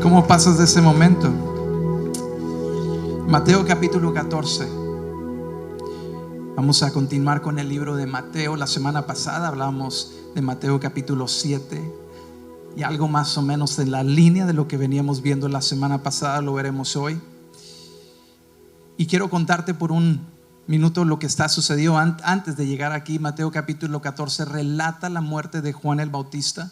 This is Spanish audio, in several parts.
¿Cómo pasas de ese momento? Mateo capítulo 14. Vamos a continuar con el libro de Mateo. La semana pasada hablamos de Mateo capítulo 7 y algo más o menos en la línea de lo que veníamos viendo la semana pasada lo veremos hoy. Y quiero contarte por un minuto lo que está sucediendo antes de llegar aquí. Mateo capítulo 14 relata la muerte de Juan el Bautista.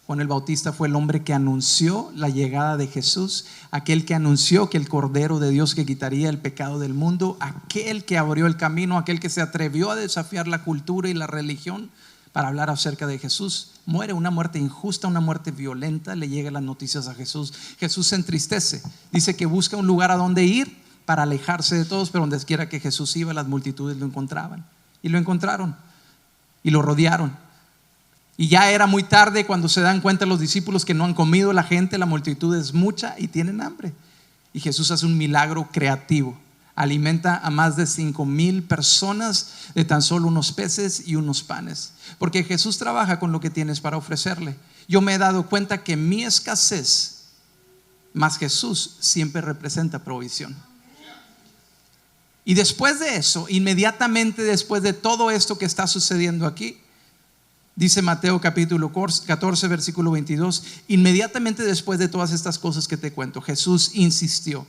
Juan el Bautista fue el hombre que anunció la llegada de Jesús, aquel que anunció que el Cordero de Dios que quitaría el pecado del mundo, aquel que abrió el camino, aquel que se atrevió a desafiar la cultura y la religión para hablar acerca de Jesús. Muere una muerte injusta, una muerte violenta. Le llegan las noticias a Jesús. Jesús se entristece, dice que busca un lugar a donde ir para alejarse de todos, pero donde quiera que Jesús iba, las multitudes lo encontraban. Y lo encontraron y lo rodearon. Y ya era muy tarde cuando se dan cuenta los discípulos que no han comido. La gente, la multitud es mucha y tienen hambre. Y Jesús hace un milagro creativo. Alimenta a más de 5,000 personas de tan solo unos peces y unos panes. Porque Jesús trabaja con lo que tienes para ofrecerle. Yo me he dado cuenta que mi escasez más Jesús siempre representa provisión. Y después de eso, inmediatamente después de todo esto que está sucediendo aquí, dice Mateo capítulo 14 versículo 22, inmediatamente después de todas estas cosas que te cuento, Jesús insistió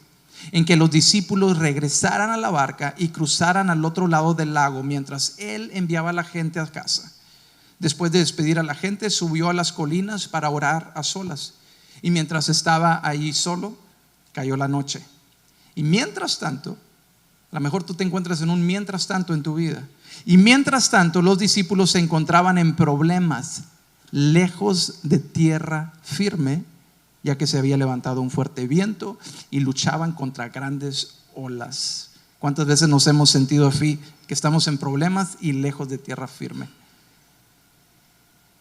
en que los discípulos regresaran a la barca y cruzaran al otro lado del lago mientras él enviaba a la gente a casa. Después de despedir a la gente, subió a las colinas para orar a solas. Y mientras estaba ahí solo, cayó la noche. Y mientras tanto, a lo mejor tú te encuentras en un mientras tanto en tu vida. Y mientras tanto los discípulos se encontraban en problemas, lejos de tierra firme, ya que se había levantado un fuerte viento y luchaban contra grandes olas. ¿Cuántas veces nos hemos sentido así, que estamos en problemas y lejos de tierra firme?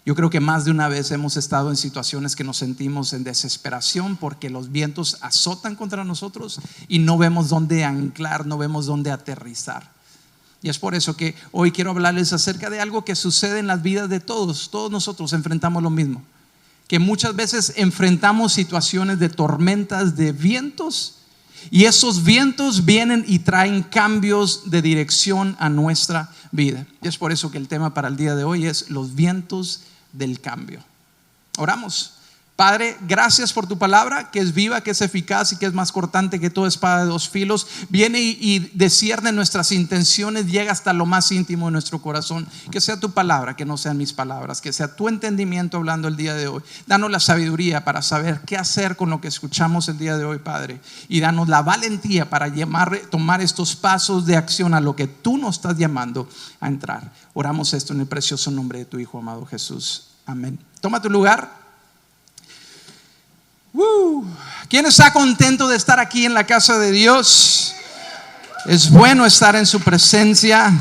Yo creo que más de una vez hemos estado en situaciones que nos sentimos en desesperación porque los vientos azotan contra nosotros y no vemos dónde anclar, no vemos dónde aterrizar. Y es por eso que hoy quiero hablarles acerca de algo que sucede en las vidas de todos. Todos nosotros enfrentamos lo mismo, que muchas veces enfrentamos situaciones de tormentas, de vientos, y esos vientos vienen y traen cambios de dirección a nuestra vida. Y es por eso que el tema para el día de hoy es los vientos del cambio. Oramos. Padre, gracias por tu palabra, que es viva, que es eficaz y que es más cortante que toda espada de dos filos. Viene y descierne nuestras intenciones, llega hasta lo más íntimo de nuestro corazón. Que sea tu palabra, que no sean mis palabras, que sea tu entendimiento hablando el día de hoy. Danos la sabiduría para saber qué hacer con lo que escuchamos el día de hoy, Padre. Y danos la valentía para tomar estos pasos de acción a lo que tú nos estás llamando a entrar. Oramos esto en el precioso nombre de tu Hijo amado Jesús. Amén. Toma tu lugar. ¿Quién está contento de estar aquí en la casa de Dios? Es bueno estar en su presencia.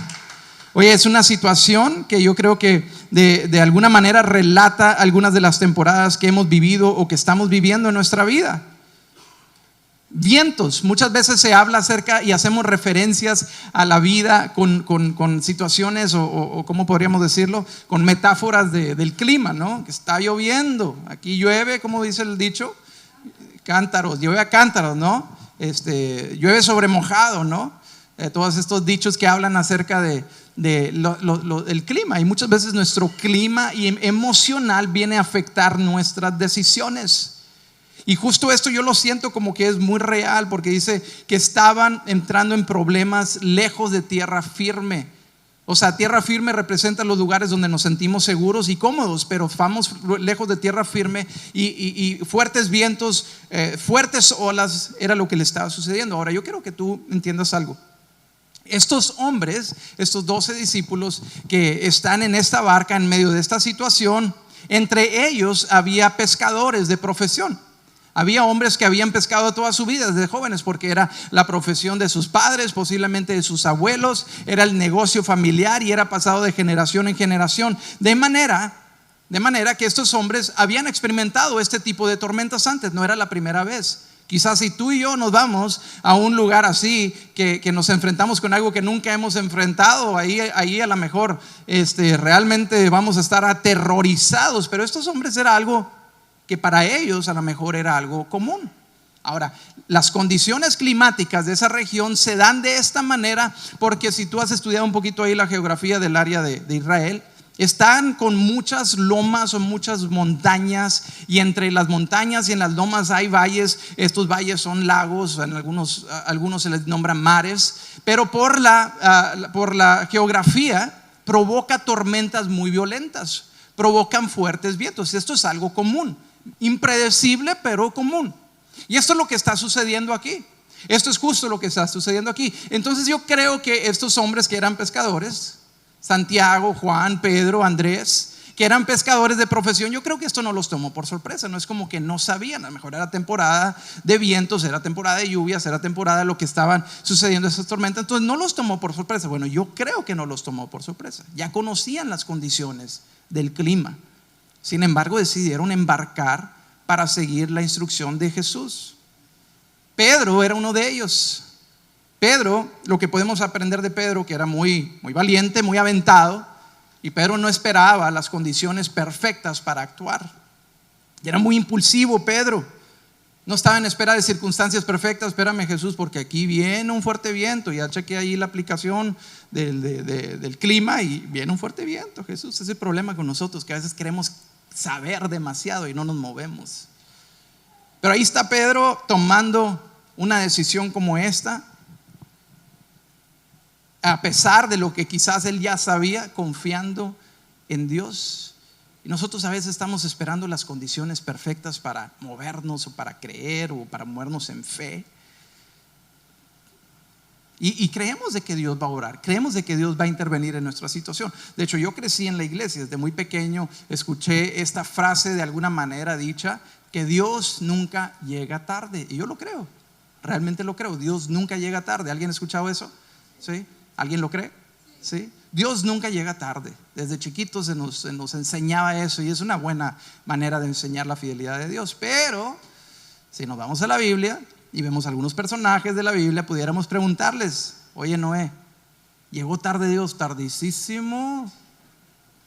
Oye, es una situación que yo creo que de alguna manera relata algunas de las temporadas que hemos vivido o que estamos viviendo en nuestra vida. Vientos, muchas veces se habla acerca y hacemos referencias a la vida con situaciones o ¿cómo podríamos decirlo? Con metáforas del clima, ¿no? Que está lloviendo, aquí llueve, como dice el dicho, cántaros, llueve a cántaros, ¿no? Llueve sobre mojado, ¿no? Todos estos dichos que hablan acerca del clima, y muchas veces nuestro clima emocional viene a afectar nuestras decisiones. Y justo esto yo lo siento como que es muy real, porque dice que estaban entrando en problemas lejos de tierra firme. O sea, tierra firme representa los lugares donde nos sentimos seguros y cómodos, pero vamos lejos de tierra firme y fuertes vientos, fuertes olas, era lo que le estaba sucediendo. Ahora yo quiero que tú entiendas algo. Estos hombres, estos 12 discípulos que están en esta barca en medio de esta situación, entre ellos había pescadores de profesión. Había hombres que habían pescado toda su vida desde jóvenes, porque era la profesión de sus padres, posiblemente de sus abuelos, era el negocio familiar y era pasado de generación en generación. De manera que estos hombres habían experimentado este tipo de tormentas antes, no era la primera vez. Quizás si tú y yo nos vamos a un lugar así, que nos enfrentamos con algo que nunca hemos enfrentado, ahí a lo mejor realmente vamos a estar aterrorizados. Pero estos hombres era algo que para ellos a lo mejor era algo común. Ahora, las condiciones climáticas de esa región se dan de esta manera porque si tú has estudiado un poquito ahí la geografía del área de Israel, están con muchas lomas o muchas montañas, y entre las montañas y en las lomas hay valles. Estos valles son lagos, en algunos se les nombran mares, pero por la geografía provoca tormentas muy violentas, provocan fuertes vientos. Esto es algo común, impredecible pero común. Y esto es lo que está sucediendo aquí. Esto es justo lo que está sucediendo aquí. Entonces yo creo que estos hombres que eran pescadores, Santiago, Juan, Pedro, Andrés, que eran pescadores de profesión, yo creo que esto no los tomó por sorpresa. No es como que no sabían, a lo mejor era temporada de vientos, era temporada de lluvias, era temporada de lo que estaban sucediendo esas tormentas. Entonces no los tomó por sorpresa. Bueno, yo creo que no los tomó por sorpresa. Ya conocían las condiciones del clima. Sin embargo, decidieron embarcar para seguir la instrucción de Jesús. Pedro era uno de ellos. Pedro, lo que podemos aprender de Pedro, que era muy valiente, muy aventado, y Pedro no esperaba las condiciones perfectas para actuar. Y era muy impulsivo Pedro. No estaba en espera de circunstancias perfectas. Espérame, Jesús, porque aquí viene un fuerte viento. Ya chequé ahí la aplicación del clima y viene un fuerte viento. Jesús, ese es el problema con nosotros, que a veces queremos saber demasiado y no nos movemos. Pero ahí está Pedro tomando una decisión como esta, a pesar de lo que quizás él ya sabía, confiando en Dios. Y nosotros a veces estamos esperando las condiciones perfectas para movernos, o para creer, o para movernos en fe. Y creemos de que Dios va a orar, creemos de que Dios va a intervenir en nuestra situación. De hecho, yo crecí en la iglesia, desde muy pequeño escuché esta frase de alguna manera dicha, que Dios nunca llega tarde. Y yo lo creo, realmente lo creo. Dios nunca llega tarde. ¿Alguien ha escuchado eso? ¿Sí? ¿Alguien lo cree? ¿Sí? Dios nunca llega tarde. Desde chiquitos se nos enseñaba eso, y es una buena manera de enseñar la fidelidad de Dios. Pero si nos vamos a la Biblia y vemos algunos personajes de la Biblia, pudiéramos preguntarles: oye, Noé, ¿llegó tarde Dios? Tardísimo.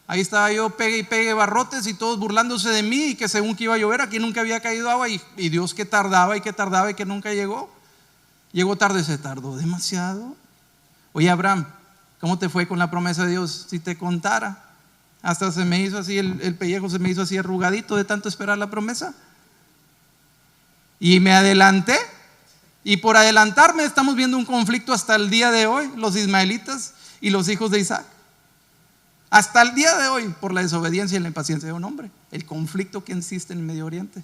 Ahí estaba yo, pegue y pegue barrotes y todos burlándose de mí, y que según que iba a llover aquí nunca había caído agua, y Dios que tardaba y que tardaba y que nunca llegó. Llegó tarde, se tardó demasiado. Oye, Abraham, ¿cómo te fue con la promesa de Dios? Si te contara, hasta se me hizo así, el pellejo se me hizo así arrugadito de tanto esperar la promesa. Y me adelanté, y por adelantarme estamos viendo un conflicto hasta el día de hoy, los ismaelitas y los hijos de Isaac. Hasta el día de hoy, por la desobediencia y la impaciencia de un hombre, el conflicto que existe en el Medio Oriente.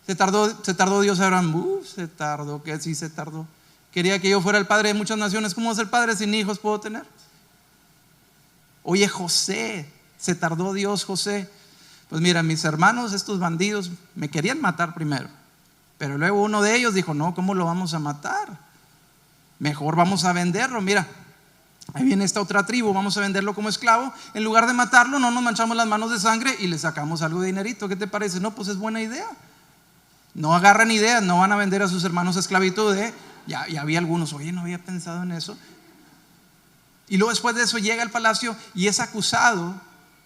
Se tardó Dios a Abraham. Se tardó, que sí se tardó. Quería que yo fuera el padre de muchas naciones. ¿Cómo ser padre sin hijos puedo tener? Oye, José, se tardó Dios, José. Pues mira, mis hermanos, estos bandidos, me querían matar primero, pero luego uno de ellos dijo: no, ¿cómo lo vamos a matar? Mejor vamos a venderlo. Mira, ahí viene esta otra tribu, vamos a venderlo como esclavo. En lugar de matarlo, no nos manchamos las manos de sangre y le sacamos algo de dinerito. ¿Qué te parece? No, pues es buena idea. No agarran ideas, no van a vender a sus hermanos a esclavitud. Ya había algunos: oye, no había pensado en eso. Y luego después de eso llega al palacio y es acusado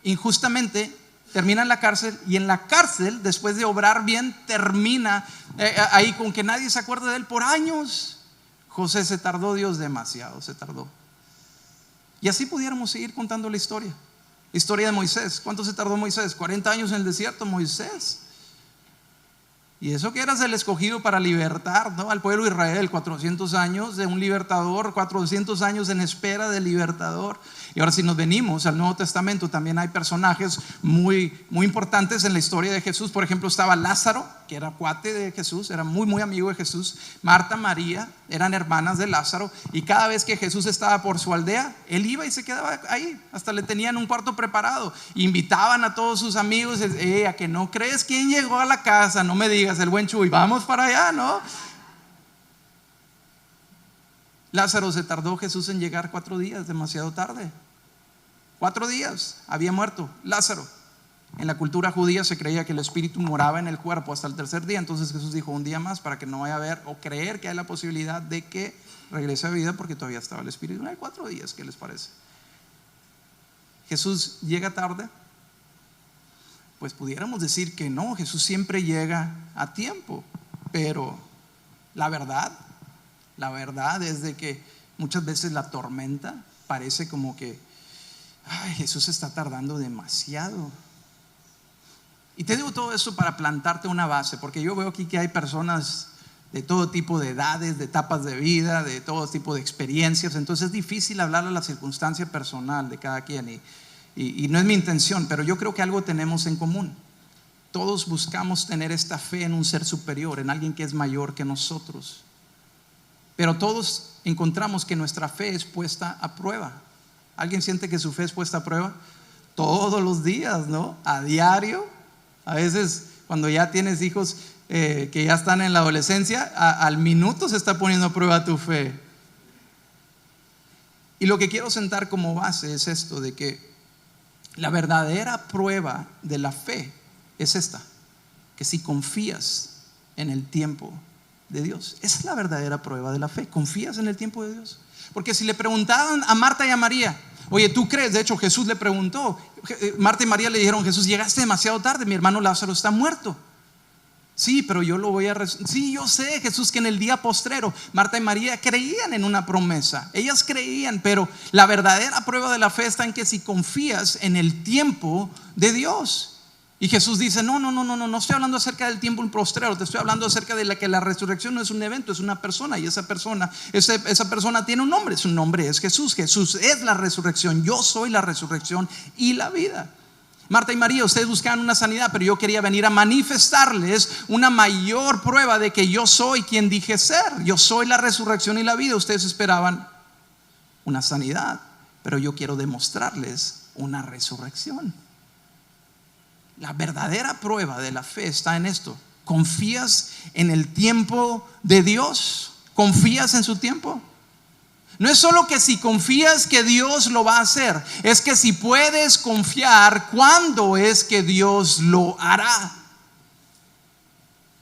injustamente, termina en la cárcel, y en la cárcel, después de obrar bien, termina ahí con que nadie se acuerda de él por años. José, se tardó Dios demasiado, se tardó. Y así pudiéramos seguir contando la historia. La historia de Moisés. ¿Cuánto se tardó Moisés? 40 años en el desierto, Moisés. Y eso que eras el escogido para libertar, ¿no?, al pueblo de Israel. 400 años de un libertador, 400 años en espera del libertador. Y ahora, si nos venimos al Nuevo Testamento, también hay personajes muy importantes en la historia de Jesús. Por ejemplo, estaba Lázaro, que era cuate de Jesús, era muy amigo de Jesús. Marta, María, eran hermanas de Lázaro, y cada vez que Jesús estaba por su aldea, él iba y se quedaba ahí. Hasta le tenían un cuarto preparado. Invitaban a todos sus amigos: a que no crees quién llegó a la casa, no me digas, el buen Chuy, vamos para allá, ¿no? Lázaro, se tardó Jesús en llegar 4 días, demasiado tarde. 4 días había muerto Lázaro. En la cultura judía se creía que el espíritu moraba en el cuerpo hasta el 3er día. Entonces Jesús dijo: un día más, para que no vaya a ver o creer que hay la posibilidad de que regrese a vida, porque todavía estaba el espíritu. No hay 4 días, ¿qué les parece? Jesús llega tarde. pues pudiéramos decir que no, Jesús siempre llega a tiempo. Pero la verdad es de que muchas veces la tormenta parece como que Jesús está tardando demasiado. Y te digo todo eso para plantarte una base, porque yo veo aquí que hay personas de todo tipo de edades, de etapas de vida, de todo tipo de experiencias. Entonces es difícil hablar de la circunstancia personal de cada quien, y no es mi intención, pero yo creo que algo tenemos en común. Todos buscamos tener esta fe en un ser superior, en alguien que es mayor que nosotros. Pero todos encontramos que nuestra fe es puesta a prueba. ¿Alguien siente que su fe es puesta a prueba? Todos los días, ¿no? A diario. A veces cuando ya tienes hijos que ya están en la adolescencia, al minuto se está poniendo a prueba tu fe. Y lo que quiero sentar como base es esto, de que la verdadera prueba de la fe es esta: que si confías en el tiempo de Dios. Esa es la verdadera prueba de la fe. ¿Confías en el tiempo de Dios? Porque si le preguntaban a Marta y a María, oye, ¿tú crees? De hecho, Jesús le preguntó. Marta y María le dijeron: Jesús, llegaste demasiado tarde, mi hermano Lázaro está muerto. Sí, pero yo lo voy a sí, yo sé, Jesús, que en el día postrero. Marta y María creían en una promesa. Ellas creían, pero la verdadera prueba de la fe está en que si confías en el tiempo de Dios. Y Jesús dice: no estoy hablando acerca del tiempo postrero, te estoy hablando acerca de que la resurrección no es un evento, es una persona. Y esa persona tiene un nombre. Su nombre es Jesús. Jesús es la resurrección. Yo soy la resurrección y la vida. Marta y María, ustedes buscaban una sanidad, pero yo quería venir a manifestarles una mayor prueba de que yo soy quien dije ser. Yo soy la resurrección y la vida. Ustedes esperaban una sanidad, pero yo quiero demostrarles una resurrección. La verdadera prueba de la fe está en esto: ¿confías en el tiempo de Dios? ¿Confías en su tiempo? No es solo que si confías que Dios lo va a hacer, es que si puedes confiar cuándo es que Dios lo hará.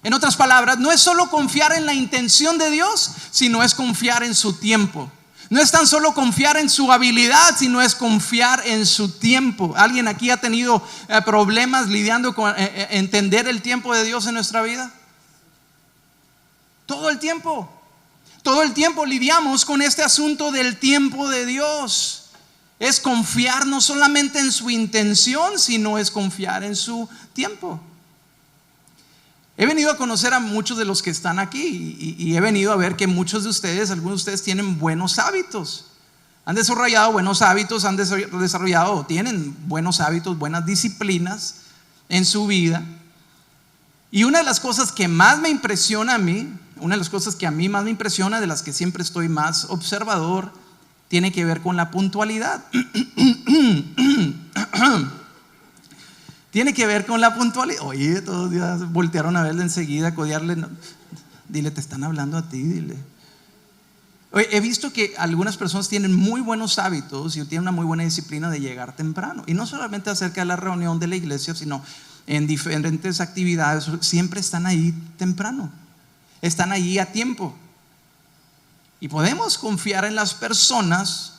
En otras palabras, no es solo confiar en la intención de Dios, sino es confiar en su tiempo. No es tan solo confiar en su habilidad, sino es confiar en su tiempo. ¿Alguien aquí ha tenido problemas lidiando con entender el tiempo de Dios en nuestra vida? Todo el tiempo lidiamos con este asunto del tiempo de Dios. Es confiar no solamente en su intención, sino es confiar en su tiempo. He venido a conocer a muchos de los que están aquí y he venido a ver que muchos de ustedes, algunos de ustedes tienen buenos hábitos. Han desarrollado buenos hábitos, desarrollado o tienen buenos hábitos, buenas disciplinas en su vida. Y una de las cosas que más me impresiona a mí, una de las cosas que a mí más me impresiona, de las que siempre estoy más observador, tiene que ver con la puntualidad. Tiene que ver con la puntualidad. Oye, todos ya voltearon a verle enseguida, a codearle. No. Dile: te están hablando a ti, dile. Oye, he visto que algunas personas tienen muy buenos hábitos y tienen una muy buena disciplina de llegar temprano. Y no solamente acerca de la reunión de la iglesia, sino en diferentes actividades. Siempre están ahí temprano. Están allí a tiempo. Y podemos confiar en las personas,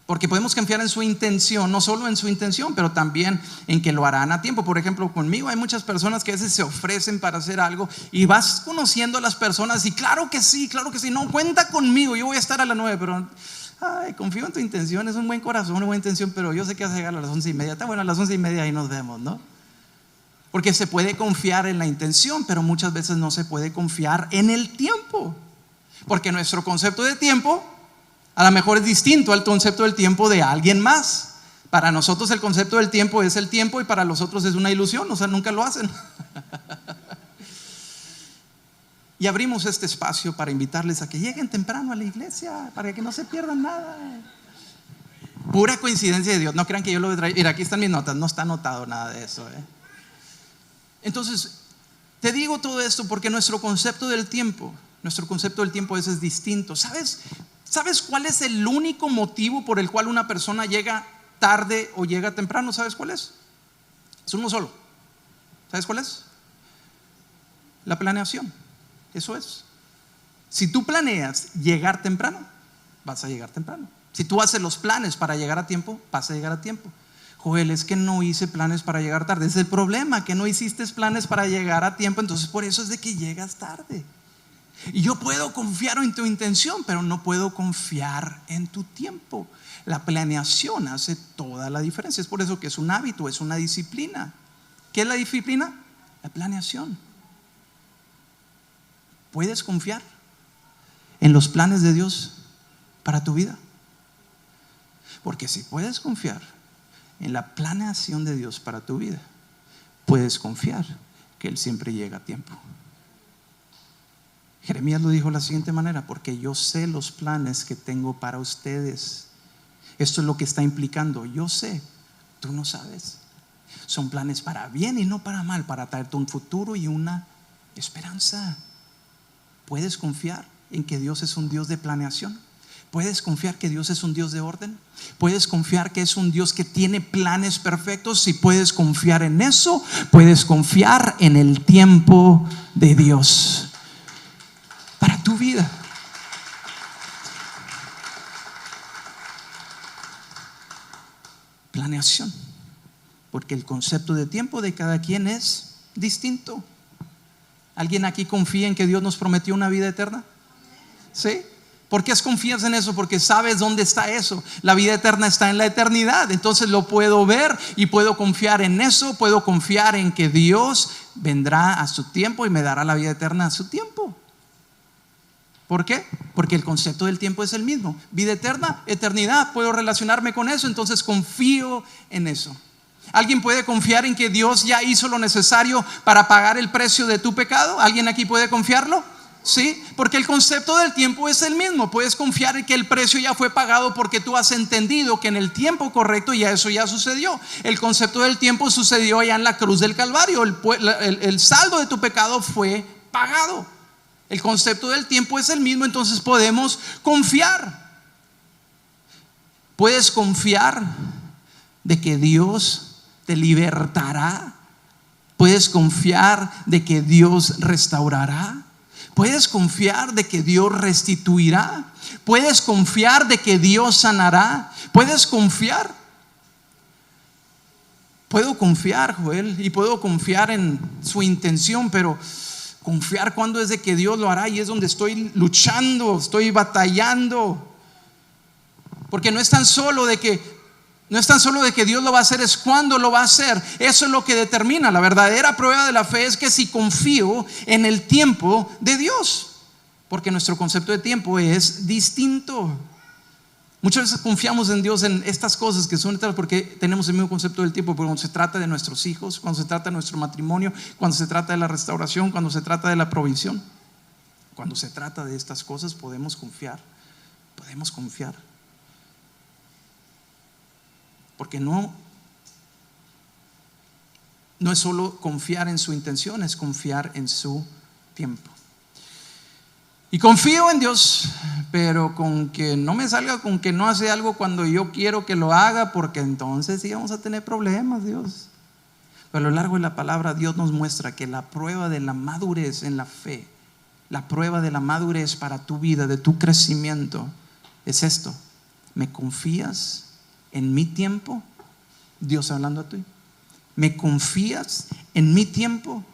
porque podemos confiar en su intención, no solo en su intención, pero también en que lo harán a tiempo. Por ejemplo, conmigo hay muchas personas que a veces se ofrecen para hacer algo y vas conociendo a las personas y claro que sí, no, cuenta conmigo, yo voy a estar a las 9, pero confío en tu intención, es un buen corazón, una buena intención, pero yo sé que vas a llegar a las 11:30. Está bueno, a las 11:30 ahí nos vemos, ¿no? Porque se puede confiar en la intención, pero muchas veces no se puede confiar en el tiempo, porque nuestro concepto de tiempo a lo mejor es distinto al concepto del tiempo de alguien más. Para nosotros el concepto del tiempo es el tiempo y para los otros es una ilusión, o sea, nunca lo hacen. Y abrimos este espacio para invitarles a que lleguen temprano a la iglesia, para que no se pierdan nada. Pura coincidencia de Dios, no crean que yo lo voy a traer. Mira, aquí están mis notas, no está anotado nada de eso. Entonces, te digo todo esto porque nuestro concepto del tiempo es distinto. ¿Sabes cuál es el único motivo por el cual una persona llega tarde o llega temprano? ¿Sabes cuál es? Es uno solo. ¿Sabes cuál es? La planeación. Eso es. Si tú planeas llegar temprano, vas a llegar temprano. Si tú haces los planes para llegar a tiempo, vas a llegar a tiempo. Joel, es que no hice planes para llegar tarde. Es el problema, que no hiciste planes para llegar a tiempo. Entonces por eso es de que llegas tarde. Y yo puedo confiar en tu intención, pero no puedo confiar en tu tiempo. La planeación hace toda la diferencia. Es por eso que es un hábito, es una disciplina. ¿Qué es la disciplina? La planeación. ¿Puedes confiar en los planes de Dios para tu vida? Porque si puedes confiar en la planeación de Dios para tu vida, puedes confiar que Él siempre llega a tiempo. Jeremías lo dijo de la siguiente manera: porque yo sé los planes que tengo para ustedes. Esto es lo que está implicando. Yo sé, tú no sabes. Son planes para bien y no para mal, para traerte un futuro y una esperanza. ¿Puedes confiar en que Dios es un Dios de planeación? ¿Puedes confiar que Dios es un Dios de orden? ¿Puedes confiar que es un Dios que tiene planes perfectos? Si puedes confiar en eso, puedes confiar en el tiempo de Dios para tu vida. Planeación, porque el concepto de tiempo de cada quien es distinto. ¿Alguien aquí confía en que Dios nos prometió una vida eterna? ¿Sí? ¿Por qué confías en eso? Porque sabes dónde está eso. La vida eterna está en la eternidad. Entonces lo puedo ver y puedo confiar en eso. Puedo confiar en que Dios vendrá a su tiempo y me dará la vida eterna a su tiempo. ¿Por qué? Porque el concepto del tiempo es el mismo. Vida eterna, eternidad. Puedo relacionarme con eso, entonces confío en eso. ¿Alguien puede confiar en que Dios ya hizo lo necesario para pagar el precio de tu pecado? ¿Alguien aquí puede confiarlo? Sí, porque el concepto del tiempo es el mismo. Puedes confiar en que el precio ya fue pagado porque tú has entendido que en el tiempo correcto ya eso ya sucedió. El concepto del tiempo sucedió allá en la cruz del Calvario. El saldo de tu pecado fue pagado. El concepto del tiempo es el mismo, entonces podemos confiar. Puedes confiar de que Dios te libertará. Puedes confiar de que Dios restaurará. Puedes confiar de que Dios restituirá. Puedes confiar de que Dios sanará. Puedes confiar. Puedo confiar, Joel, y puedo confiar en su intención, pero confiar cuando es de que Dios lo hará, y es donde estoy luchando, estoy batallando. Porque no es tan solo de que Dios lo va a hacer, es cuándo lo va a hacer. Eso es lo que determina. La verdadera prueba de la fe es que si confío en el tiempo de Dios, porque nuestro concepto de tiempo es distinto. Muchas veces confiamos en Dios en estas cosas que son porque tenemos el mismo concepto del tiempo, pero cuando se trata de nuestros hijos, cuando se trata de nuestro matrimonio, cuando se trata de la restauración, cuando se trata de la provisión, cuando se trata de estas cosas, podemos confiar. Porque no es solo confiar en su intención, es confiar en su tiempo. Y confío en Dios, pero con que no me salga con que no hace algo cuando yo quiero que lo haga, porque entonces sí vamos a tener problemas, Dios. Pero a lo largo de la palabra Dios nos muestra que la prueba de la madurez en la fe, la prueba de la madurez para tu vida, de tu crecimiento, es esto: ¿me confías en mi tiempo? Dios hablando a ti. ¿Me confías en mi tiempo?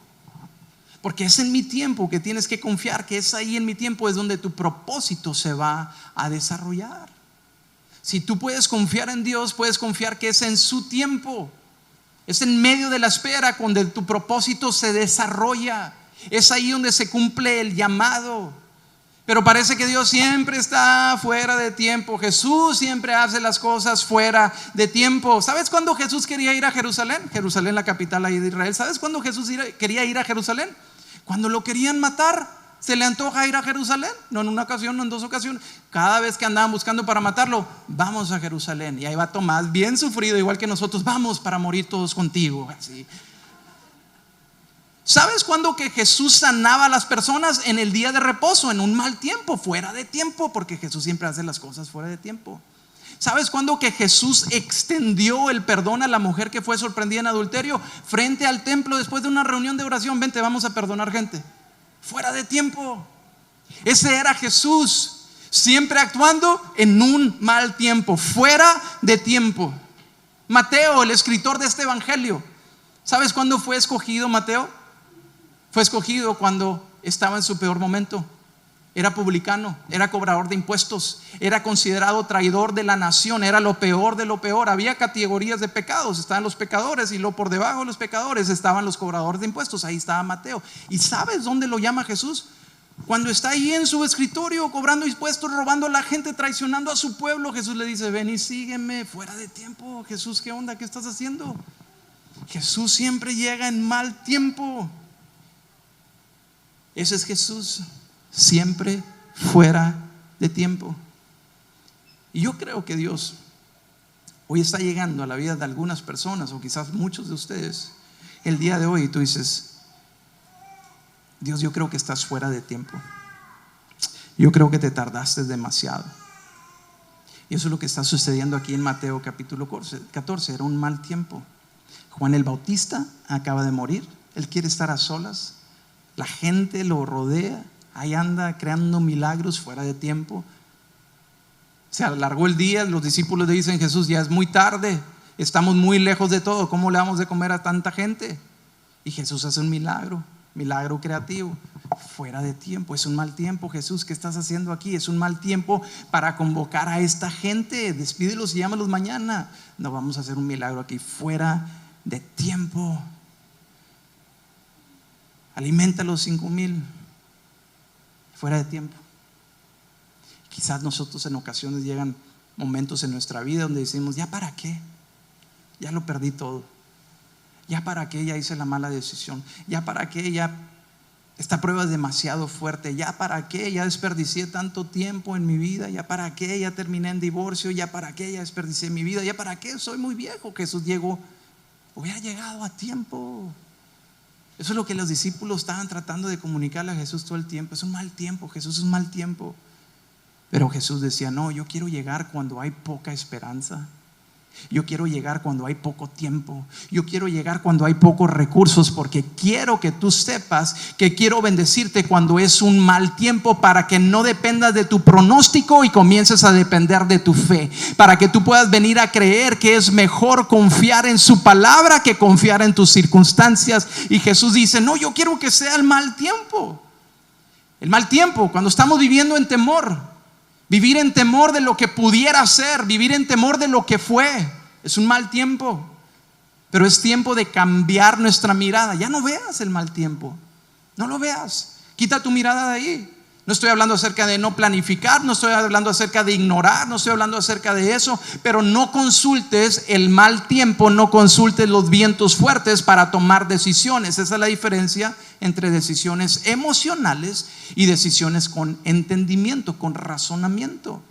Porque es en mi tiempo que tienes que confiar, que es ahí en mi tiempo es donde tu propósito se va a desarrollar. Si tú puedes confiar en Dios, puedes confiar que es en su tiempo. Es en medio de la espera donde tu propósito se desarrolla. Es ahí donde se cumple el llamado. Pero parece que Dios siempre está fuera de tiempo. Jesús siempre hace las cosas fuera de tiempo. ¿Sabes cuándo Jesús quería ir a Jerusalén? Jerusalén, la capital ahí de Israel. ¿Sabes cuándo Jesús quería ir a Jerusalén? Cuando lo querían matar. ¿Se le antoja ir a Jerusalén? No en una ocasión, no en dos ocasiones. Cada vez que andaban buscando para matarlo, vamos a Jerusalén. Y ahí va Tomás, bien sufrido, igual que nosotros. Vamos para morir todos contigo. Así. ¿Sabes cuándo que Jesús sanaba a las personas? En el día de reposo, en un mal tiempo, fuera de tiempo, porque Jesús siempre hace las cosas fuera de tiempo. ¿Sabes cuándo que Jesús extendió el perdón a la mujer que fue sorprendida en adulterio? Frente al templo, después de una reunión de oración. Vente, vamos a perdonar gente. Fuera de tiempo. Ese era Jesús, siempre actuando en un mal tiempo, fuera de tiempo. Mateo, el escritor de este evangelio, ¿sabes cuándo fue escogido Mateo? Fue escogido cuando estaba en su peor momento. Era publicano, era cobrador de impuestos, era considerado traidor de la nación, era lo peor de lo peor. Había categorías de pecados, estaban los pecadores y por debajo de los pecadores estaban los cobradores de impuestos. Ahí estaba Mateo. ¿Y sabes dónde lo llama Jesús? Cuando está ahí en su escritorio cobrando impuestos, robando a la gente, traicionando a su pueblo. Jesús le dice: ven y sígueme. Fuera de tiempo. Jesús, ¿qué onda? ¿Qué estás haciendo? Jesús siempre llega en mal tiempo. Ese es Jesús, siempre fuera de tiempo. Y yo creo que Dios hoy está llegando a la vida de algunas personas, o quizás muchos de ustedes, el día de hoy. Y tú dices: Dios, yo creo que estás fuera de tiempo. Yo creo que te tardaste demasiado. Y eso es lo que está sucediendo aquí en Mateo capítulo 14. Era un mal tiempo. Juan el Bautista acaba de morir. Él quiere estar a solas. La gente lo rodea. Ahí anda creando milagros fuera de tiempo. Se alargó el día. Los discípulos le dicen: Jesús, ya es muy tarde, estamos muy lejos de todo, ¿cómo le vamos de comer a tanta gente? Y Jesús hace un milagro creativo. Fuera de tiempo, es un mal tiempo. Jesús, ¿qué estás haciendo aquí? Es un mal tiempo para convocar a esta gente. Despídelos y llámalos mañana. No, vamos a hacer un milagro aquí. Fuera de tiempo. Alimenta a los 5,000. Fuera de tiempo. Quizás nosotros en ocasiones llegan momentos en nuestra vida donde decimos: ¿ya para qué? Ya lo perdí todo. ¿Ya para qué? Ya hice la mala decisión. ¿Ya para qué? Ya esta prueba es demasiado fuerte. ¿Ya para qué? Ya desperdicié tanto tiempo en mi vida. ¿Ya para qué? Ya terminé en divorcio. ¿Ya para qué? Ya desperdicié mi vida. ¿Ya para qué? Soy muy viejo. Jesús hubiera llegado a tiempo. Eso es lo que los discípulos estaban tratando de comunicarle a Jesús todo el tiempo. Es un mal tiempo, Jesús, es un mal tiempo. Pero Jesús decía: no, yo quiero llegar cuando hay poca esperanza. Yo quiero llegar cuando hay poco tiempo. Yo quiero llegar cuando hay pocos recursos, porque quiero que tú sepas que quiero bendecirte cuando es un mal tiempo, para que no dependas de tu pronóstico y comiences a depender de tu fe, para que tú puedas venir a creer que es mejor confiar en su palabra que confiar en tus circunstancias. Y Jesús dice: no, yo quiero que sea el mal tiempo. El mal tiempo, cuando estamos viviendo en temor. Vivir en temor de lo que pudiera ser, vivir en temor de lo que fue, es un mal tiempo. Pero es tiempo de cambiar nuestra mirada. Ya no veas el mal tiempo, no lo veas. Quita tu mirada de ahí. No estoy hablando acerca de no planificar, no estoy hablando acerca de ignorar, no estoy hablando acerca de eso. Pero no consultes el mal tiempo, no consultes los vientos fuertes para tomar decisiones. Esa es la diferencia entre decisiones emocionales y decisiones con entendimiento, con razonamiento.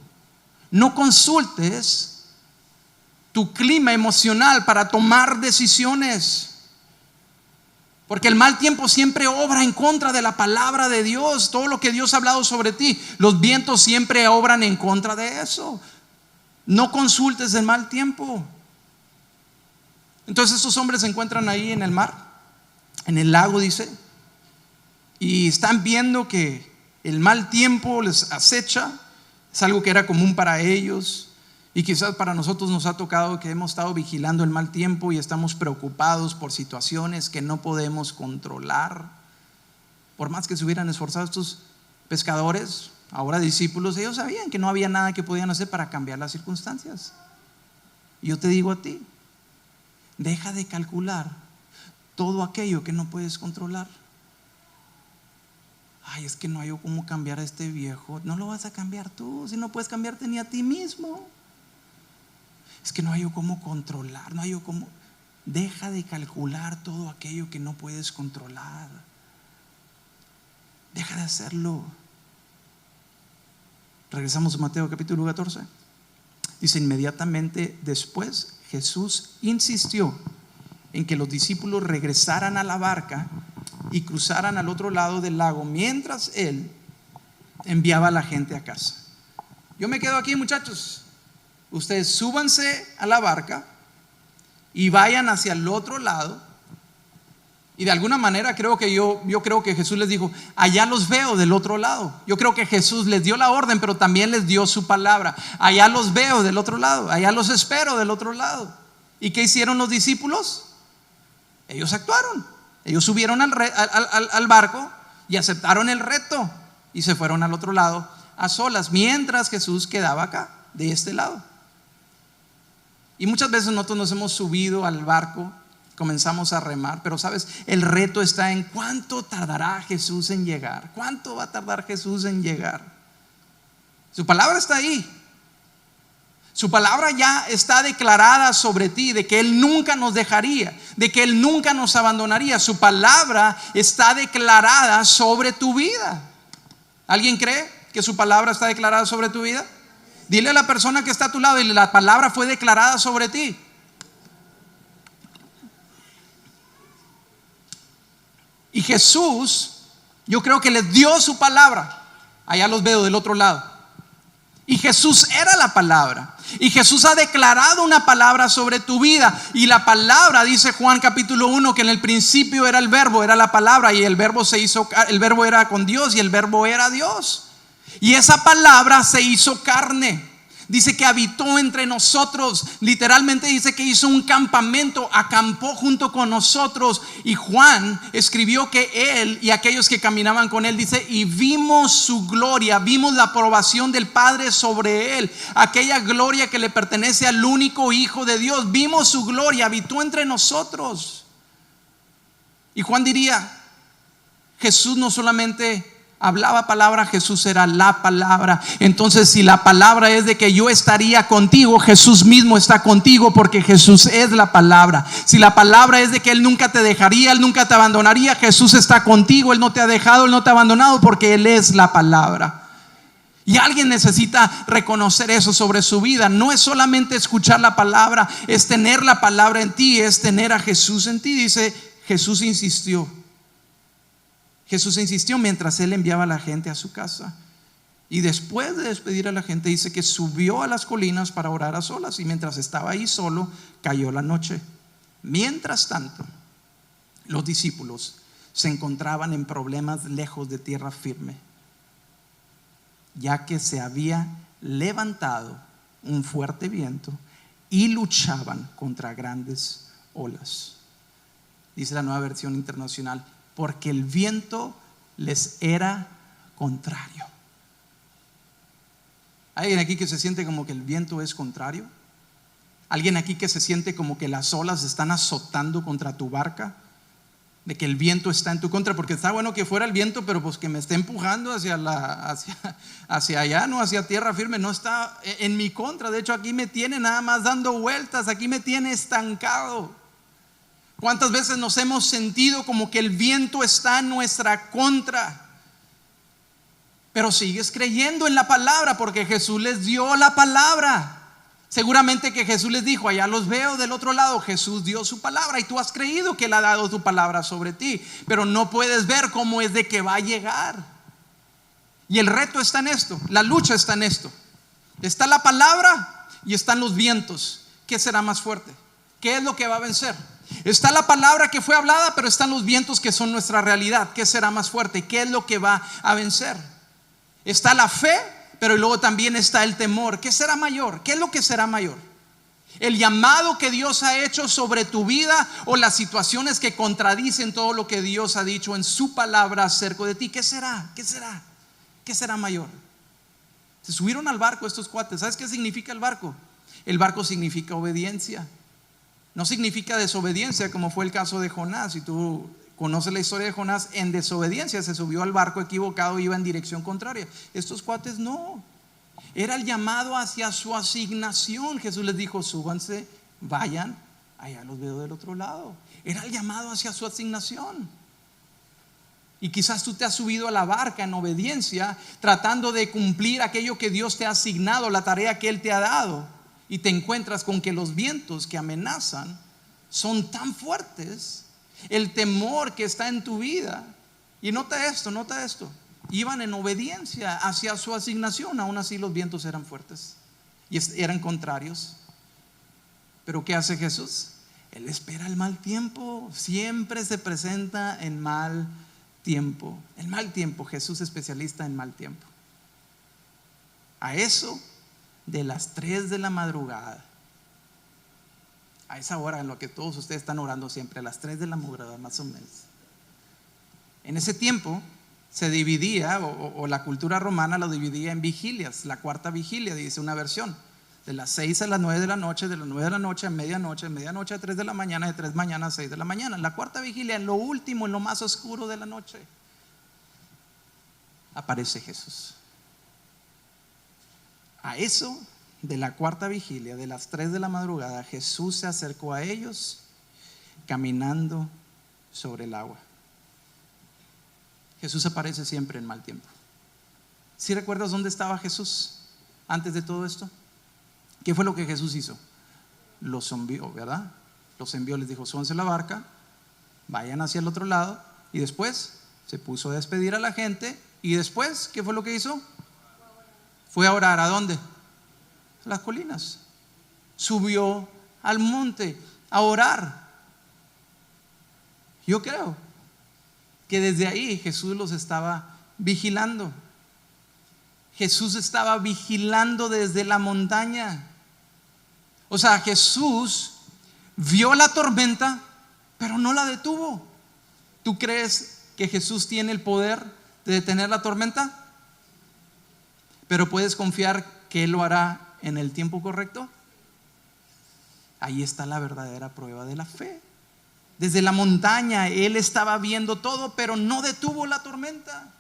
No consultes tu clima emocional para tomar decisiones, porque el mal tiempo siempre obra en contra de la palabra de Dios. Todo lo que Dios ha hablado sobre ti, los vientos siempre obran en contra de eso. No consultes el mal tiempo. Entonces estos hombres se encuentran ahí en el mar, en el lago, dice, y están viendo que el mal tiempo les acecha. Es algo que era común para ellos. Y quizás para nosotros nos ha tocado que hemos estado vigilando el mal tiempo y estamos preocupados por situaciones que no podemos controlar. Por más que se hubieran esforzado estos pescadores, ahora discípulos, ellos sabían que no había nada que podían hacer para cambiar las circunstancias. Y yo te digo a ti: deja de calcular todo aquello que no puedes controlar. Ay, es que no hay cómo cambiar a este viejo. No lo vas a cambiar tú, si no puedes cambiarte ni a ti mismo. Es que no hay cómo controlar, no hay cómo. Deja de calcular todo aquello que no puedes controlar. Deja de hacerlo. Regresamos a Mateo capítulo 14. Dice: inmediatamente después Jesús insistió en que los discípulos regresaran a la barca y cruzaran al otro lado del lago, mientras él enviaba a la gente a casa. Yo me quedo aquí, muchachos. Ustedes súbanse a la barca y vayan hacia el otro lado. Y de alguna manera yo creo que Jesús les dijo: allá los veo del otro lado. Yo creo que Jesús les dio la orden, pero también les dio su palabra. Allá los veo del otro lado, allá los espero del otro lado. ¿Y qué hicieron los discípulos? Ellos actuaron. Ellos subieron al barco y aceptaron el reto y se fueron al otro lado a solas, mientras Jesús quedaba acá, de este lado. Y muchas veces nosotros nos hemos subido al barco, comenzamos a remar, pero sabes, el reto está en cuánto tardará Jesús en llegar. ¿Cuánto va a tardar Jesús en llegar? Su palabra está ahí. Su palabra ya está declarada sobre ti, de que Él nunca nos dejaría, de que Él nunca nos abandonaría. Su palabra está declarada sobre tu vida. ¿Alguien cree que su palabra está declarada sobre tu vida? Dile a la persona que está a tu lado, y la palabra fue declarada sobre ti. Y Jesús, yo creo que les dio su palabra. Allá los veo del otro lado. Y Jesús era la palabra. Y Jesús ha declarado una palabra sobre tu vida. Y la palabra, dice Juan capítulo 1, que en el principio era el verbo, era la palabra, y el verbo el verbo era con Dios y el verbo era Dios. Y esa palabra se hizo carne. Dice que habitó entre nosotros. Literalmente dice que hizo un campamento, acampó junto con nosotros. Y Juan escribió que él y aquellos que caminaban con él, dice, y vimos su gloria, vimos la aprobación del Padre sobre él, aquella gloria que le pertenece al único Hijo de Dios. Vimos su gloria, habitó entre nosotros. Y Juan diría, Jesús no solamente hablaba palabra, Jesús era la palabra. Entonces, si la palabra es de que yo estaría contigo, Jesús mismo está contigo, porque Jesús es la palabra. Si la palabra es de que Él nunca te dejaría, Él nunca te abandonaría, Jesús está contigo. Él no te ha dejado, Él no te ha abandonado, porque Él es la palabra. Y alguien necesita reconocer eso sobre su vida. No es solamente escuchar la palabra, es tener la palabra en ti, es tener a Jesús en ti. Dice, Jesús insistió mientras Él enviaba a la gente a su casa. Y después de despedir a la gente, dice que subió a las colinas para orar a solas. Y mientras estaba ahí solo, cayó la noche. Mientras tanto, los discípulos se encontraban en problemas lejos de tierra firme, ya que se había levantado un fuerte viento y luchaban contra grandes olas. Dice la Nueva Versión Internacional, porque el viento les era contrario. ¿Alguien aquí que se siente como que el viento es contrario? ¿Alguien aquí que se siente como que las olas están azotando contra tu barca? De que el viento está en tu contra, porque está bueno que fuera el viento, pero pues que me esté empujando hacia allá, no hacia tierra firme, no está en mi contra. De hecho, aquí me tiene nada más dando vueltas, aquí me tiene estancado. ¿Cuántas veces nos hemos sentido como que el viento está en nuestra contra? Pero sigues creyendo en la palabra, porque Jesús les dio la palabra. Seguramente que Jesús les dijo, allá los veo del otro lado. Jesús dio su palabra y tú has creído que Él ha dado su palabra sobre ti, pero no puedes ver cómo es de que va a llegar. Y el reto está en esto, la lucha está en esto. Está la palabra y están los vientos. ¿Qué será más fuerte? ¿Qué es lo que va a vencer? Está la palabra que fue hablada, pero están los vientos que son nuestra realidad. ¿Qué será más fuerte? ¿Qué es lo que va a vencer? Está la fe, pero luego también está el temor. ¿Qué será mayor? ¿Qué es lo que será mayor? ¿El llamado que Dios ha hecho sobre tu vida o las situaciones que contradicen todo lo que Dios ha dicho en su palabra acerca de ti? ¿Qué será? ¿Qué será? ¿Qué será mayor? Se subieron al barco estos cuates. ¿Sabes qué significa el barco? El barco significa obediencia. No significa desobediencia, como fue el caso de Jonás. Si tú conoces la historia de Jonás, en desobediencia se subió al barco equivocado y iba en dirección contraria. Estos cuates no. Era el llamado hacia su asignación. Jesús les dijo, súbanse, vayan, allá los veo del otro lado. Era el llamado hacia su asignación. Y quizás tú te has subido a la barca en obediencia, tratando de cumplir aquello que Dios te ha asignado, la tarea que Él te ha dado. Y te encuentras con que los vientos que amenazan son tan fuertes, el temor que está en tu vida. Y nota esto, iban en obediencia hacia su asignación, aún así los vientos eran fuertes y eran contrarios. Pero ¿qué hace Jesús? Él espera el mal tiempo, siempre se presenta en mal tiempo. El mal tiempo, Jesús especialista en mal tiempo. A eso de las 3 de la madrugada, a esa hora en la que todos ustedes están orando siempre, a las 3 de la madrugada más o menos. En ese tiempo se dividía, o la cultura romana lo dividía en vigilias. La cuarta vigilia, dice una versión, de las 6 a las 9 de la noche, de las 9 de la noche a medianoche, de medianoche a 3 de la mañana, de 3 de la mañana a 6 de la mañana. La cuarta vigilia, en lo último, en lo más oscuro de la noche, aparece Jesús. A eso de la cuarta vigilia, de las 3 de la madrugada, Jesús se acercó a ellos caminando sobre el agua. Jesús aparece siempre en mal tiempo. ¿Sí recuerdas dónde estaba Jesús antes de todo esto? ¿Qué fue lo que Jesús hizo? Los envió, ¿verdad? Los envió, les dijo: súbanse a la barca, vayan hacia el otro lado. Y después se puso a despedir a la gente. Y después, ¿qué fue lo que hizo? Fue a orar. ¿A dónde? A las colinas. Subió al monte a orar. Yo creo que desde ahí Jesús los estaba vigilando. Jesús estaba vigilando desde la montaña. O sea, Jesús vio la tormenta, pero no la detuvo. ¿Tú crees que Jesús tiene el poder de detener la tormenta? Pero puedes confiar que Él lo hará en el tiempo correcto. Ahí está la verdadera prueba de la fe. Desde la montaña Él estaba viendo todo, pero no detuvo la tormenta.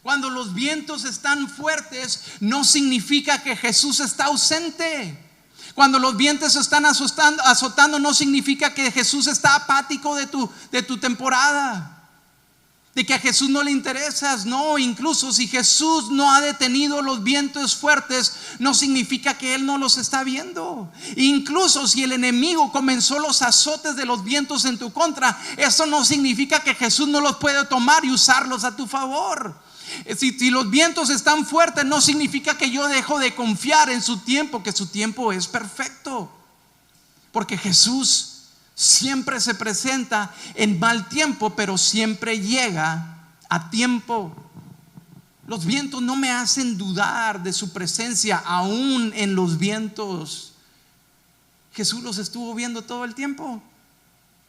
Cuando los vientos están fuertes, no significa que Jesús está ausente. Cuando los vientos están azotando, no significa que Jesús está apático de tu temporada, de que a Jesús no le interesas. No, incluso si Jesús no ha detenido los vientos fuertes, no significa que Él no los está viendo. Incluso si el enemigo comenzó los azotes de los vientos en tu contra, eso no significa que Jesús no los puede tomar y usarlos a tu favor. Si los vientos están fuertes, no significa que yo dejo de confiar en su tiempo, que su tiempo es perfecto. Porque Jesús siempre se presenta en mal tiempo, pero siempre llega a tiempo. Los vientos no me hacen dudar de su presencia, aún en los vientos. Jesús los estuvo viendo todo el tiempo.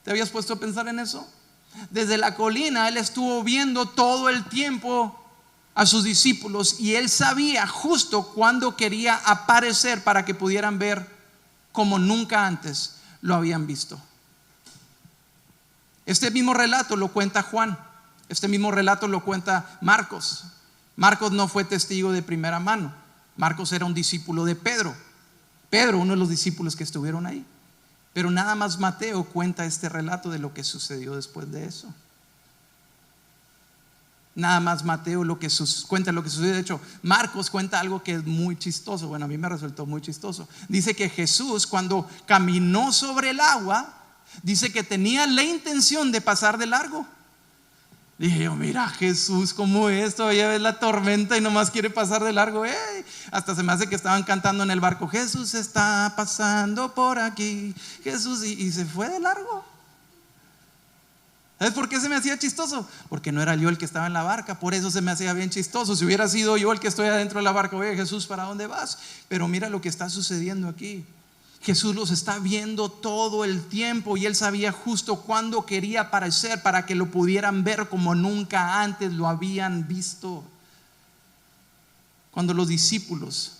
¿Te habías puesto a pensar en eso? Desde la colina Él estuvo viendo todo el tiempo a sus discípulos, y Él sabía justo cuándo quería aparecer para que pudieran ver como nunca antes lo habían visto. Este mismo relato lo cuenta Juan. Este mismo relato lo cuenta Marcos. Marcos no fue testigo de primera mano. Marcos era un discípulo de Pedro. Pedro, uno de los discípulos que estuvieron ahí. Pero nada más Mateo cuenta este relato de lo que sucedió después de eso. Nada más Mateo cuenta lo que sucedió. De hecho, Marcos cuenta algo que es muy chistoso. Bueno, a mí me resultó muy chistoso. Dice que Jesús, cuando caminó sobre el agua, dice que tenía la intención de pasar de largo. Dije yo: mira Jesús, ¿cómo es? Todavía ves la tormenta y nomás quiere pasar de largo. Hasta se me hace que estaban cantando en el barco: Jesús está pasando por aquí, Jesús, y se fue de largo. ¿Sabes por qué se me hacía chistoso? Porque no era yo el que estaba en la barca. Por eso se me hacía bien chistoso. Si hubiera sido yo el que estoy adentro de la barca: oye Jesús, ¿para dónde vas? Pero mira lo que está sucediendo aquí. Jesús los está viendo todo el tiempo, y Él sabía justo cuándo quería aparecer para que lo pudieran ver como nunca antes lo habían visto. Cuando los discípulos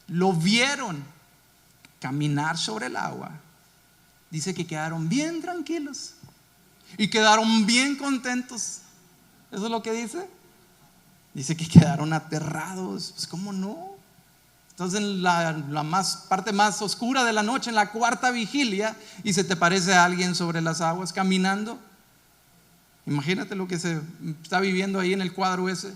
lo vieron caminar sobre el agua, dice que quedaron bien tranquilos y quedaron bien contentos. ¿Eso es lo que dice? Dice que quedaron aterrados. Pues ¿cómo no? Estás en la parte más oscura de la noche, en la cuarta vigilia, y se te parece a alguien sobre las aguas caminando. Imagínate lo que se está viviendo ahí en el cuadro ese.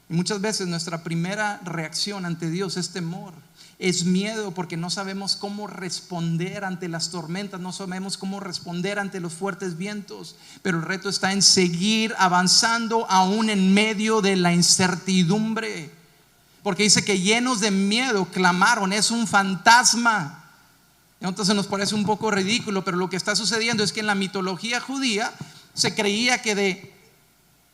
Y muchas veces nuestra primera reacción ante Dios es temor, es miedo, porque no sabemos cómo responder ante las tormentas, no sabemos cómo responder ante los fuertes vientos. Pero el reto está en seguir avanzando aún en medio de la incertidumbre. Porque dice que llenos de miedo clamaron: es un fantasma. Entonces nos parece un poco ridículo, pero lo que está sucediendo es que en la mitología judía se creía que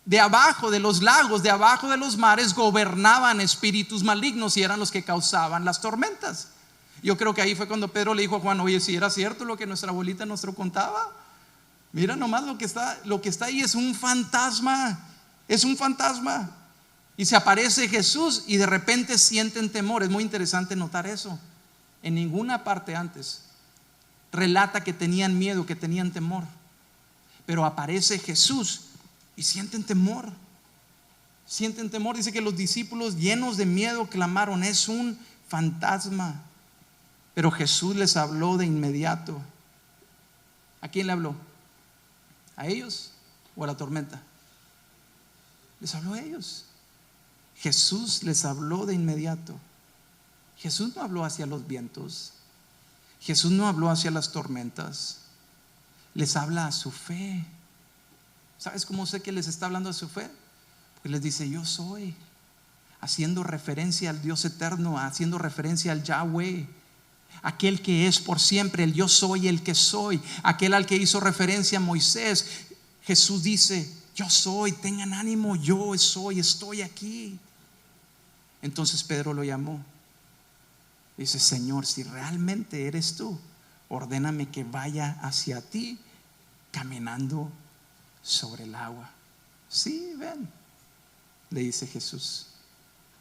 de abajo de los lagos, de abajo de los mares, gobernaban espíritus malignos y eran los que causaban las tormentas. Yo creo que ahí fue cuando Pedro le dijo a Juan: oye, si era cierto lo que nuestra abuelita nos contaba, mira nomás lo que está ahí, es un fantasma, es un fantasma. Y se aparece Jesús y de repente sienten temor. Es muy interesante notar eso. En ninguna parte antes relata que tenían miedo, que tenían temor, pero aparece Jesús y sienten temor. Sienten temor. Dice que los discípulos, llenos de miedo, clamaron: es un fantasma. Pero Jesús les habló de inmediato. ¿A quién le habló? ¿A ellos o a la tormenta? Les habló a ellos. Jesús les habló de inmediato. Jesús no habló hacia los vientos. Jesús no habló hacia las tormentas. Les habla a su fe. ¿Sabes cómo sé que les está hablando a su fe? Porque les dice: yo soy, haciendo referencia al Dios eterno, haciendo referencia al Yahweh, aquel que es por siempre, el yo soy, el que soy, aquel al que hizo referencia a Moisés. Jesús dice: yo soy, tengan ánimo, yo soy, estoy aquí. Entonces Pedro lo llamó. Dice: Señor, si realmente eres tú, ordéname que vaya hacia ti caminando sobre el agua. Sí, ven, le dice Jesús.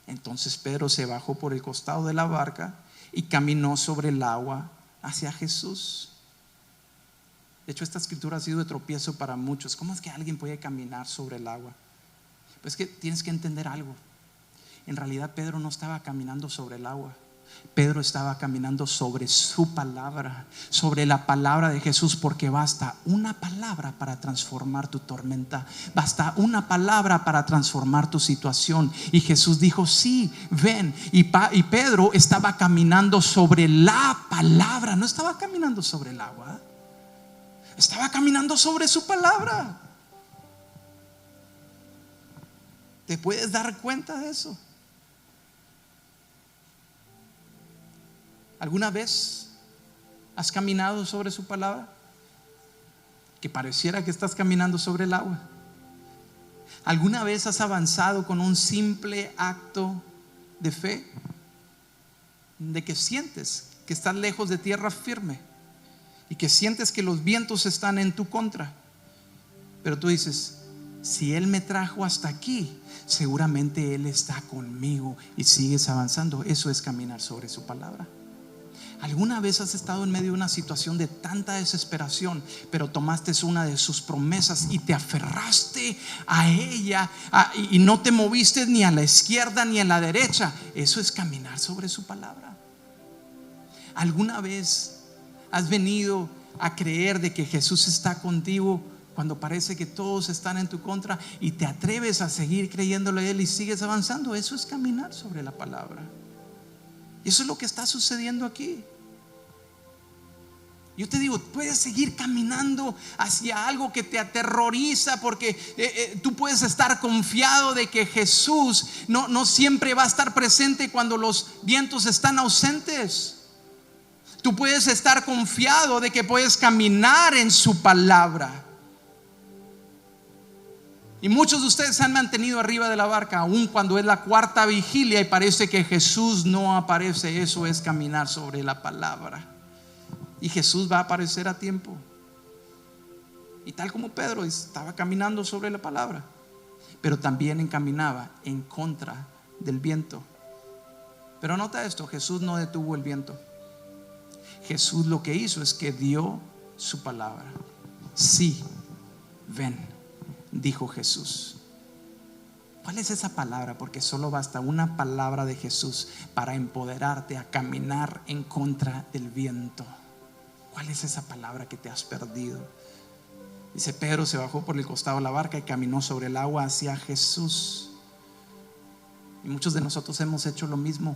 Entonces Pedro se bajó por el costado de la barca y caminó sobre el agua hacia Jesús. De hecho, esta escritura ha sido de tropiezo para muchos. ¿Cómo es que alguien puede caminar sobre el agua? Pues que tienes que entender algo. En realidad Pedro no estaba caminando sobre el agua. Pedro estaba caminando sobre su palabra, sobre la palabra de Jesús, porque basta una palabra para transformar tu tormenta, basta una palabra para transformar tu situación. Y Jesús dijo: sí, ven. Y Pedro estaba caminando sobre la palabra, no estaba caminando sobre el agua, estaba caminando sobre su palabra. ¿Te puedes dar cuenta de eso? ¿Alguna vez has caminado sobre su palabra? Que pareciera que estás caminando sobre el agua. ¿Alguna vez has avanzado con un simple acto de fe? De que sientes que estás lejos de tierra firme y que sientes que los vientos están en tu contra, pero tú dices: si Él me trajo hasta aquí, seguramente Él está conmigo, y sigues avanzando. Eso es caminar sobre su palabra. ¿Alguna vez has estado en medio de una situación de tanta desesperación, pero tomaste una de sus promesas y te aferraste a ella, y no te moviste ni a la izquierda ni a la derecha? Eso es caminar sobre su palabra. ¿Alguna vez has venido a creer de que Jesús está contigo cuando parece que todos están en tu contra, y te atreves a seguir creyéndole a Él y sigues avanzando? Eso es caminar sobre la palabra. Eso es lo que está sucediendo aquí. Yo te digo, puedes seguir caminando hacia algo que te aterroriza, porque tú puedes estar confiado de que Jesús no siempre va a estar presente cuando los vientos están ausentes. Tú puedes estar confiado de que puedes caminar en su palabra. Y muchos de ustedes se han mantenido arriba de la barca aún cuando es la cuarta vigilia y parece que Jesús no aparece. Eso es caminar sobre la palabra. Y Jesús va a aparecer a tiempo. Y tal como Pedro estaba caminando sobre la palabra, pero también caminaba en contra del viento. Pero nota esto: Jesús no detuvo el viento. Jesús lo que hizo es que dio su palabra. Sí, ven, dijo Jesús. ¿Cuál es esa palabra? Porque solo basta una palabra de Jesús para empoderarte a caminar en contra del viento. ¿Cuál es esa palabra que te has perdido? Dice: Pedro se bajó por el costado de la barca y caminó sobre el agua hacia Jesús. Y muchos de nosotros hemos hecho lo mismo.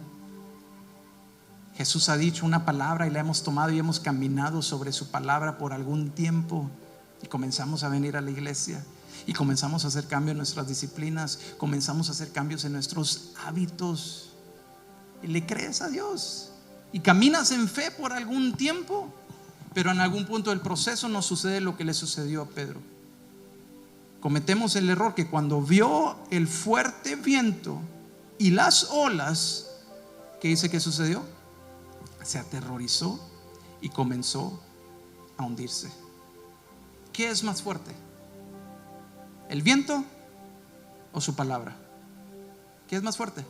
Jesús ha dicho una palabra y la hemos tomado y hemos caminado sobre su palabra por algún tiempo, y comenzamos a venir a la iglesia y comenzamos a hacer cambios en nuestras disciplinas, comenzamos a hacer cambios en nuestros hábitos, y le crees a Dios y caminas en fe por algún tiempo, pero en algún punto del proceso nos sucede lo que le sucedió a Pedro. Cometemos el error que cuando vio el fuerte viento y las olas, ¿qué dice que sucedió? se aterrorizó y comenzó a hundirse. ¿Qué es más fuerte? ¿El viento o su palabra? ¿Qué es más fuerte?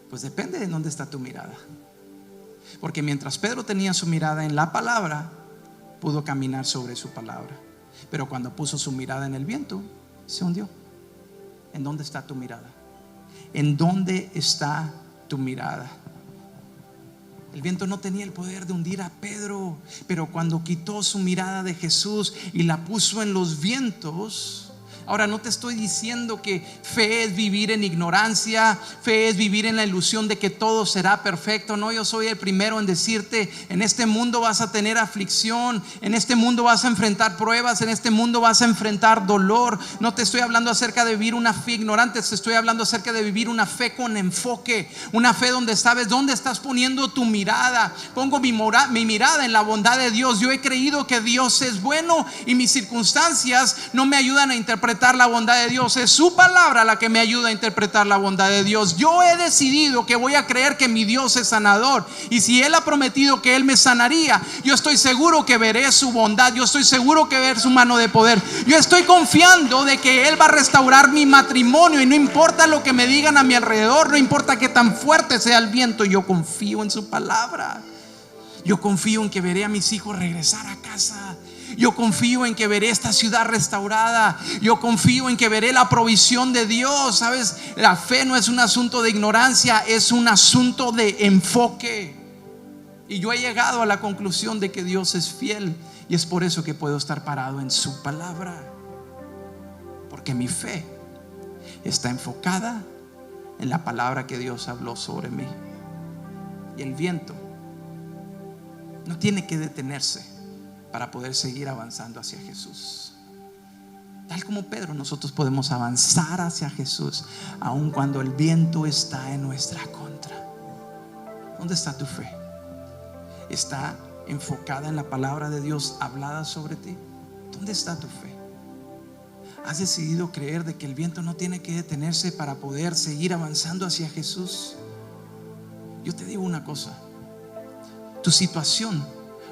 Pues depende de dónde está tu mirada. Porque mientras Pedro tenía su mirada en la palabra, pudo caminar sobre su palabra. Pero cuando puso su mirada en el viento, se hundió. ¿En dónde está tu mirada? ¿En dónde está tu mirada? El viento no tenía el poder de hundir a Pedro, pero cuando quitó su mirada de Jesús y la puso en los vientos. Ahora, no te estoy diciendo que fe es vivir en ignorancia, fe es vivir en la ilusión de que todo será perfecto. No, yo soy el primero en decirte: en este mundo vas a tener aflicción, en este mundo vas a enfrentar pruebas, en este mundo vas a enfrentar dolor. No te estoy hablando acerca de vivir una fe ignorante, te estoy hablando acerca de vivir una fe con enfoque, una fe donde sabes dónde estás poniendo tu mirada. Pongo mi mirada en la bondad de Dios. Yo he creído que Dios es bueno y mis circunstancias no me ayudan a interpretar la bondad de Dios. Es su palabra la que me ayuda a interpretar la bondad de Dios. Yo he decidido que voy a creer que mi Dios es sanador, y si Él ha prometido que Él me sanaría, yo estoy seguro que veré su bondad, yo estoy seguro que veré su mano de poder. Yo estoy confiando de que Él va a restaurar mi matrimonio, y no importa lo que me digan a mi alrededor, no importa que tan fuerte sea el viento, yo confío en su palabra. Yo confío en que veré a mis hijos regresar a casa. Yo confío en que veré esta ciudad restaurada. Yo confío en que veré la provisión de Dios. ¿Sabes? La fe no es un asunto de ignorancia, es un asunto de enfoque. Y yo he llegado a la conclusión de que Dios es fiel, y es por eso que puedo estar parado en su palabra, porque mi fe está enfocada en la palabra que Dios habló sobre mí. Y el viento no tiene que detenerse para poder seguir avanzando hacia Jesús. Tal como Pedro, nosotros podemos avanzar hacia Jesús aun cuando el viento está en nuestra contra. ¿Dónde está tu fe? ¿Está enfocada en la palabra de Dios hablada sobre ti? ¿Dónde está tu fe? ¿Has decidido creer de que el viento no tiene que detenerse para poder seguir avanzando hacia Jesús? Yo te digo una cosa: tu situación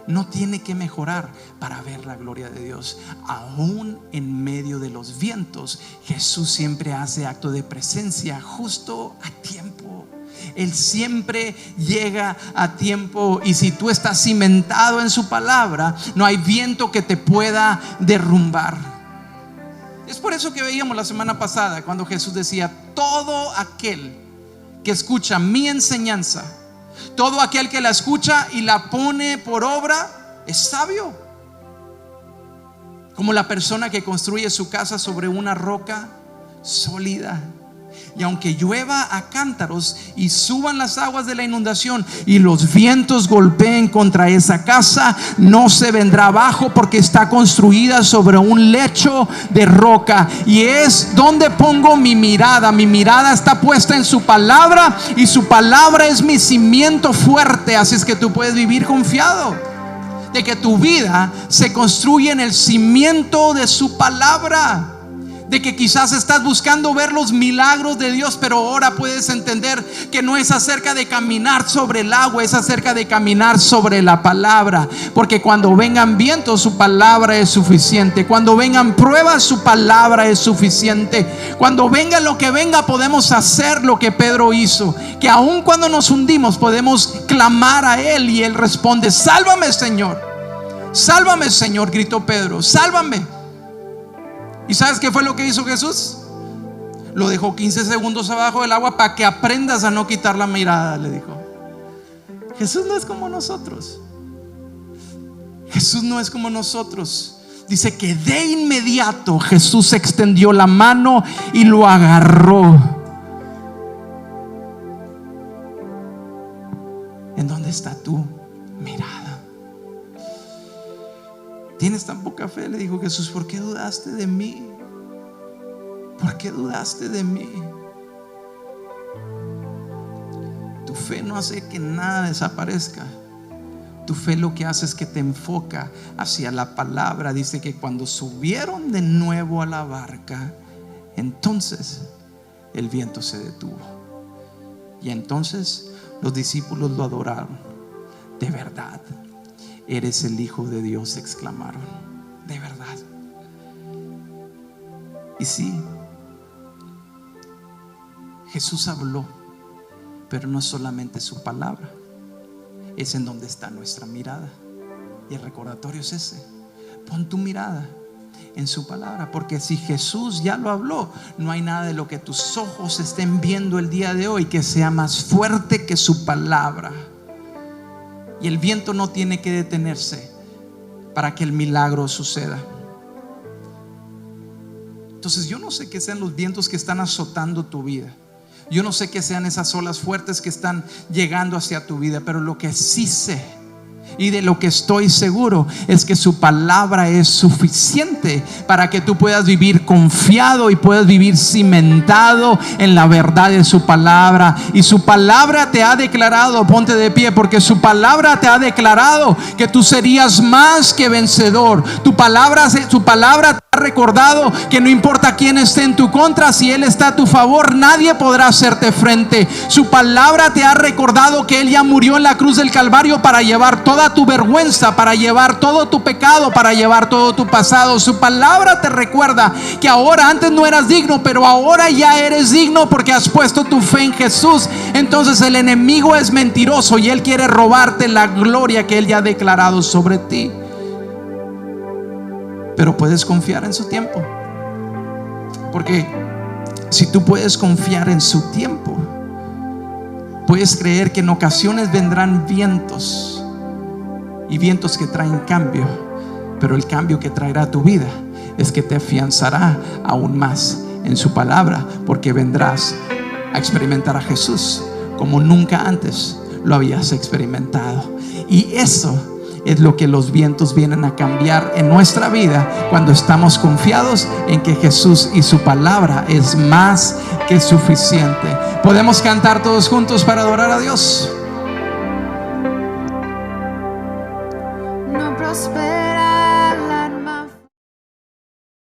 no tiene que mejorar para ver la gloria de Dios. Aún en medio de los vientos, Jesús siempre hace acto de presencia justo a tiempo. Él siempre llega a tiempo, y si tú estás cimentado en su palabra, no hay viento que te pueda derrumbar. Es por eso que veíamos la semana pasada cuando Jesús decía: todo aquel que escucha mi enseñanza, todo aquel que la escucha y la pone por obra, es sabio, como la persona que construye su casa sobre una roca sólida. Y aunque llueva a cántaros y suban las aguas de la inundación y los vientos golpeen contra esa casa, no se vendrá abajo, porque está construida sobre un lecho de roca. Y es donde pongo mi mirada. Mi mirada está puesta en su palabra, y su palabra es mi cimiento fuerte. Así es que tú puedes vivir confiado de que tu vida se construye en el cimiento de su palabra. De que quizás estás buscando ver los milagros de Dios, pero ahora puedes entender que no es acerca de caminar sobre el agua, es acerca de caminar sobre la palabra. Porque cuando vengan vientos, su palabra es suficiente. Cuando vengan pruebas, su palabra es suficiente. Cuando venga lo que venga, podemos hacer lo que Pedro hizo, que aun cuando nos hundimos podemos clamar a Él, y Él responde: sálvame, Señor, sálvame, Señor, gritó Pedro, sálvame. ¿Y sabes qué fue lo que hizo Jesús? Lo dejó 15 segundos abajo del agua para que aprendas a no quitar la mirada, le dijo. Jesús no es como nosotros. Jesús no es como nosotros. Dice que de inmediato Jesús extendió la mano y lo agarró. ¿En dónde está tu mirada? ¿Tienes tan poca fe?, le dijo Jesús. ¿Por qué dudaste de mí? ¿Por qué dudaste de mí? Tu fe no hace que nada desaparezca. Tu fe lo que hace es que te enfoca hacia la palabra. Dice que cuando subieron de nuevo a la barca, entonces el viento se detuvo. Y entonces Los discípulos lo adoraron. De verdad, eres el Hijo de Dios, exclamaron. De verdad. Y sí, Jesús habló, pero no solamente su palabra, es en donde está nuestra mirada. Y el recordatorio es ese: pon tu mirada en su palabra, porque si Jesús ya lo habló, no hay nada de lo que tus ojos estén viendo el día de hoy que sea más fuerte que su palabra. Y el viento no tiene que detenerse para que el milagro suceda. Entonces yo no sé qué sean los vientos que están azotando tu vida. Yo no sé qué sean esas olas fuertes que están llegando hacia tu vida, pero lo que sí sé y de lo que estoy seguro es que su palabra es suficiente para que tú puedas vivir confiado y puedas vivir cimentado en la verdad de su palabra. Y su palabra te ha declarado, ponte de pie, porque su palabra te ha declarado que tú serías más que vencedor. Su palabra te ha recordado que no importa quién esté en tu contra, si Él está a tu favor, nadie podrá hacerte frente. Su palabra te ha recordado que Él ya murió en la cruz del Calvario para llevar toda tu vergüenza, para llevar todo tu pecado, para llevar todo tu pasado. Su palabra te recuerda que ahora, antes no eras digno, pero ahora ya eres digno porque has puesto tu fe en Jesús. Entonces el enemigo es mentiroso y él quiere robarte la gloria que Él ya ha declarado sobre ti. Pero puedes confiar en su tiempo, porque si tú puedes confiar en su tiempo, puedes creer que en ocasiones vendrán vientos, y vientos que traen cambio, pero el cambio que traerá a tu vida es que te afianzará aún más en su palabra, porque vendrás a experimentar a Jesús como nunca antes lo habías experimentado. Y eso es lo que los vientos vienen a cambiar en nuestra vida cuando estamos confiados en que Jesús y su palabra es más que suficiente. Podemos cantar todos juntos para adorar a Dios. No prosperará